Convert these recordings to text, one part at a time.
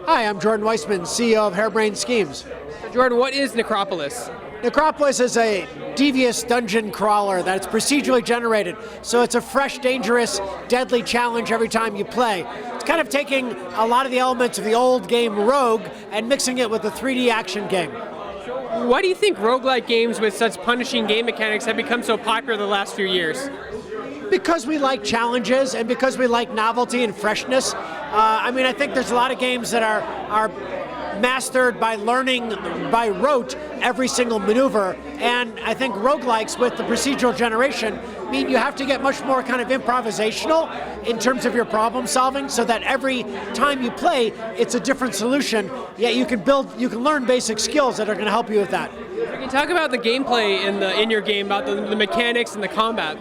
Hi, I'm Jordan Weisman, CEO of Harebrained Schemes. Jordan, what is Necropolis? Necropolis is a devious dungeon crawler that's procedurally generated, so it's a fresh, dangerous, deadly challenge every time you play. It's kind of taking a lot of the elements of the old game Rogue and mixing it with a 3D action game. Why do you think roguelike games with such punishing game mechanics have become so popular the last few years? Because we like challenges and because we like novelty and freshness. I think there's a lot of games that are mastered by learning by rote every single maneuver, and I think roguelikes with the procedural generation mean you have to get much more kind of improvisational in terms of your problem solving, so that every time you play it's a different solution, yet you can learn basic skills that are going to help you with that. Can you talk about the gameplay in your game, about the mechanics and the combat?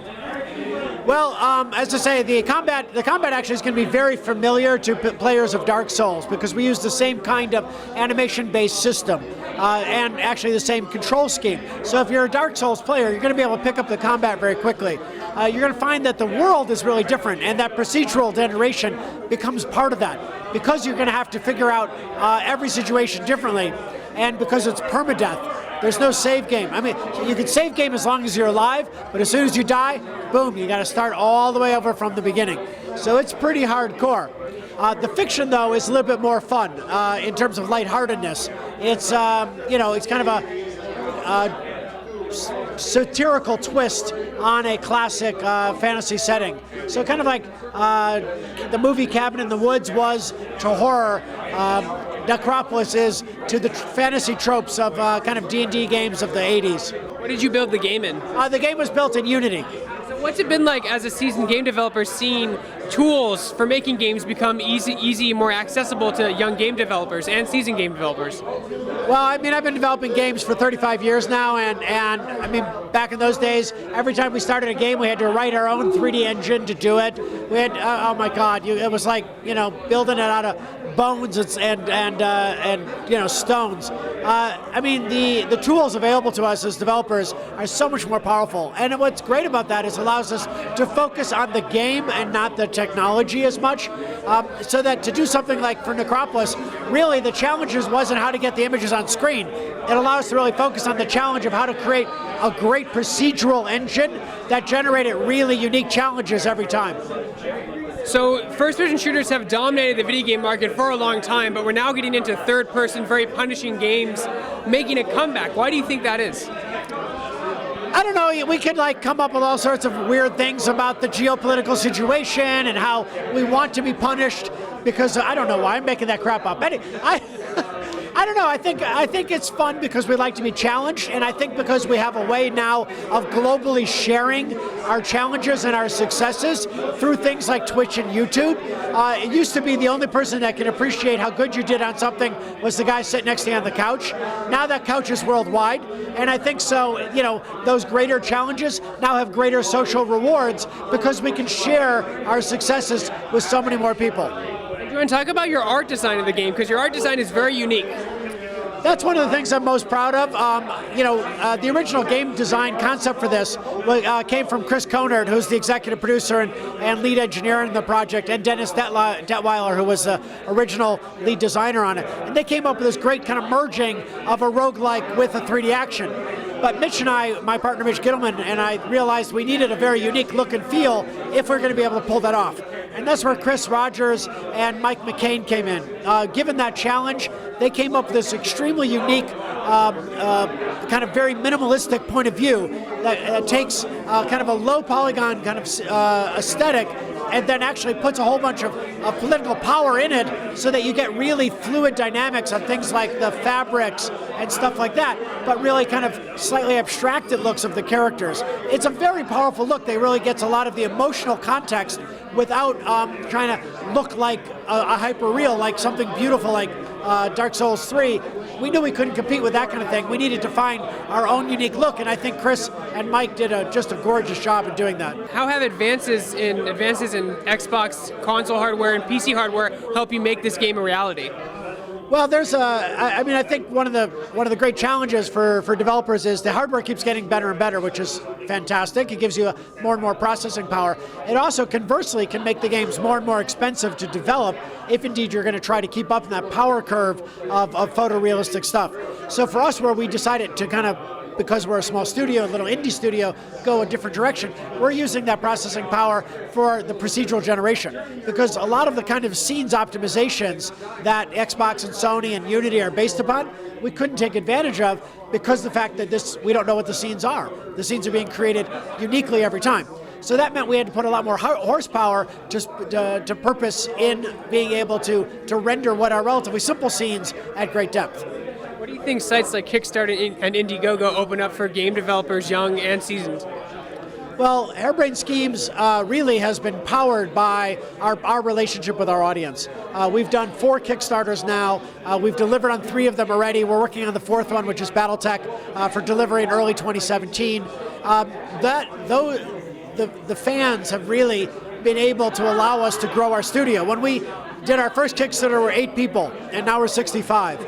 Well, as I say, the combat actually is going to be very familiar to players of Dark Souls, because we use the same kind of animation-based system and actually the same control scheme. So if you're a Dark Souls player, you're going to be able to pick up the combat very quickly. You're going to find that the world is really different, and that procedural generation becomes part of that, because you're going to have to figure out every situation differently, and because it's permadeath. There's no save game. I mean, you can save game as long as you're alive, but as soon as you die, boom, you got to start all the way over from the beginning. So it's pretty hardcore. The fiction, though, is a little bit more fun in terms of lightheartedness. It's it's kind of a satirical twist on a classic fantasy setting. So kind of like the movie Cabin in the Woods was to horror. Necropolis is to the fantasy tropes of kind of D&D games of the 80s. What did you build the game in? The game was built in Unity. So what's it been like as a seasoned game developer, seeing tools for making games become easy, more accessible to young game developers and seasoned game developers? Well, I've been developing games for 35 years now, and back in those days, every time we started a game, we had to write our own 3D engine to do it. We had, oh my God, it was like, building it out of bones and stones. The tools available to us as developers are so much more powerful, and what's great about that is it allows us to focus on the game and not the technology as much, so that to do something like for Necropolis, really the challenges wasn't how to get the images on screen. It allows us to really focus on the challenge of how to create a great procedural engine that generated really unique challenges every time. So first-person shooters have dominated the video game market for a long time, but we're now getting into third-person, very punishing games making a comeback. Why do you think that is? I don't know, we could come up with all sorts of weird things about the geopolitical situation and how we want to be punished, because I don't know why I'm making that crap up. I don't know, I think it's fun because we like to be challenged, and I think because we have a way now of globally sharing our challenges and our successes through things like Twitch and YouTube. It used to be the only person that could appreciate how good you did on something was the guy sitting next to you on the couch. Now that couch is worldwide, and I think so, those greater challenges now have greater social rewards because we can share our successes with so many more people. You want to talk about your art design of the game, because your art design is very unique. That's one of the things I'm most proud of. The original game design concept for this came from Chris Conard, who's the executive producer and lead engineer in the project, and Dennis Detweiler, who was the original lead designer on it. And they came up with this great kind of merging of a roguelike with a 3D action. But Mitch and I, my partner Mitch Gittleman, and I realized we needed a very unique look and feel if we're going to be able to pull that off. And that's where Chris Rogers and Mike McCain came in. Given that challenge, they came up with this extremely unique, kind of very minimalistic point of view that takes kind of a low polygon kind of aesthetic, and then actually puts a whole bunch of political power in it, so that you get really fluid dynamics on things like the fabrics and stuff like that, but really kind of slightly abstracted looks of the characters. It's a very powerful look. They really gets a lot of the emotional context without trying to look like a hyper-real, like something beautiful like Dark Souls 3. We knew we couldn't compete with that kind of thing. We needed to find our own unique look, and I think Chris and Mike did just a gorgeous job of doing that. How have advances in Xbox console hardware and PC hardware help you make this game a reality? Well, I think one of the great challenges for developers is the hardware keeps getting better and better, which is fantastic. It gives you more and more processing power. It also conversely can make the games more and more expensive to develop if indeed you're going to try to keep up in that power curve of photorealistic stuff. So for us, where we decided to kind of, because we're a small studio, a little indie studio, go a different direction, we're using that processing power for the procedural generation. Because a lot of the kind of scenes optimizations that Xbox and Sony and Unity are based upon, we couldn't take advantage of because of the fact that we don't know what the scenes are. The scenes are being created uniquely every time. So that meant we had to put a lot more horsepower to purpose in being able to render what are relatively simple scenes at great depth. What do you think sites like Kickstarter and Indiegogo open up for game developers, young and seasoned? Well, Harebrained Schemes really has been powered by our relationship with our audience. We've done 4 Kickstarters now. We've delivered on 3 of them already. We're working on the 4th one, which is Battletech, for delivery in early 2017. The fans have really been able to allow us to grow our studio. When we did our first Kickstarter, we were 8 people, and now we're 65.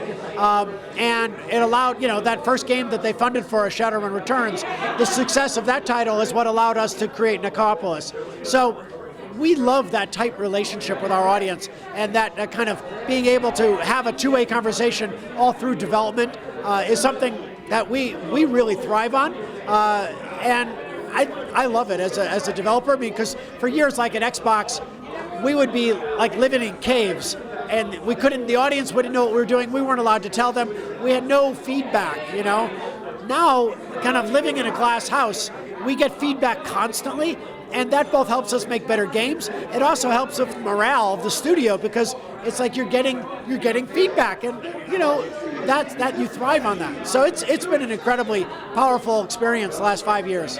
And it allowed, that first game that they funded for us, Shadowrun Returns, the success of that title is what allowed us to create Necropolis. So we love that tight relationship with our audience, and that kind of being able to have a two-way conversation all through development is something that we really thrive on. And I love it as a developer, because for years, like at Xbox, we would be like living in caves, and the audience wouldn't know what we were doing. We weren't allowed to tell them. We had no feedback, Now, kind of living in a glass house, we get feedback constantly, and that both helps us make better games. It also helps with morale of the studio, because it's like you're getting feedback, and that you thrive on that. So it's been an incredibly powerful experience the last 5 years.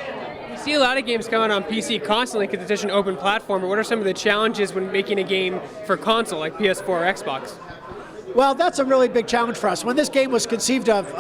See a lot of games coming on PC constantly because it's such an open platform, but what are some of the challenges when making a game for console like PS4 or Xbox? Well, that's a really big challenge for us. When this game was conceived of,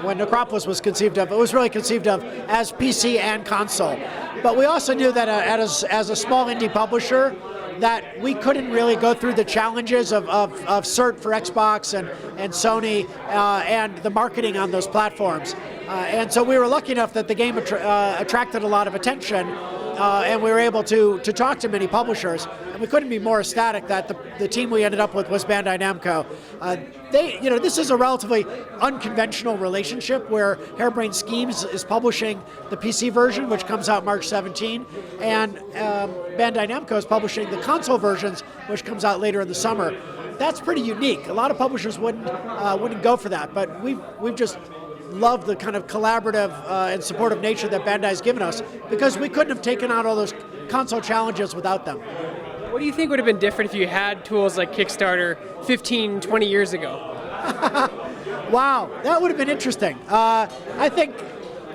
when Necropolis was conceived of, it was really conceived of as PC and console. But we also knew that as a small indie publisher, that we couldn't really go through the challenges of cert for Xbox and Sony and the marketing on those platforms. And so we were lucky enough that the game attracted a lot of attention, and we were able to talk to many publishers. And we couldn't be more ecstatic that the team we ended up with was Bandai Namco. This is a relatively unconventional relationship where Harebrained Schemes is publishing the PC version, which comes out March 17, and Bandai Namco is publishing the console versions, which comes out later in the summer. That's pretty unique. A lot of publishers wouldn't go for that, but we've just loved the kind of collaborative and supportive nature that Bandai's given us, because we couldn't have taken on all those console challenges without them. What do you think would have been different if you had tools like Kickstarter 15, 20 years ago? Wow, that would have been interesting. I think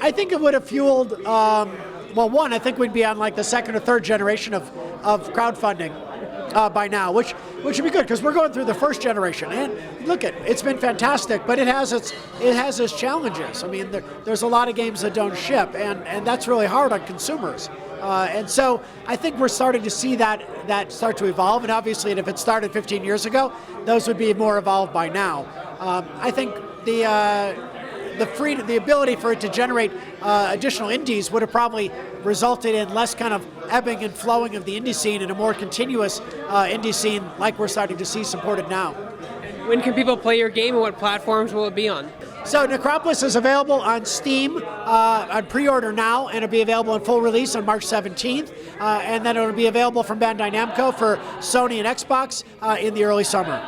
it would have fueled, one, I think we'd be on like the second or third generation of crowdfunding by now, which would be good, because we're going through the first generation. And look, it's been fantastic, but it has its challenges. I mean, there's a lot of games that don't ship, and that's really hard on consumers. And so I think we're starting to see that start to evolve, and obviously if it started 15 years ago, those would be more evolved by now. I think the ability for it to generate additional indies would have probably resulted in less kind of ebbing and flowing of the indie scene and a more continuous indie scene like we're starting to see supported now. When can people play your game, and what platforms will it be on? So Necropolis is available on Steam on pre-order now, and it'll be available in full release on March 17th, and then it'll be available from Bandai Namco for Sony and Xbox in the early summer.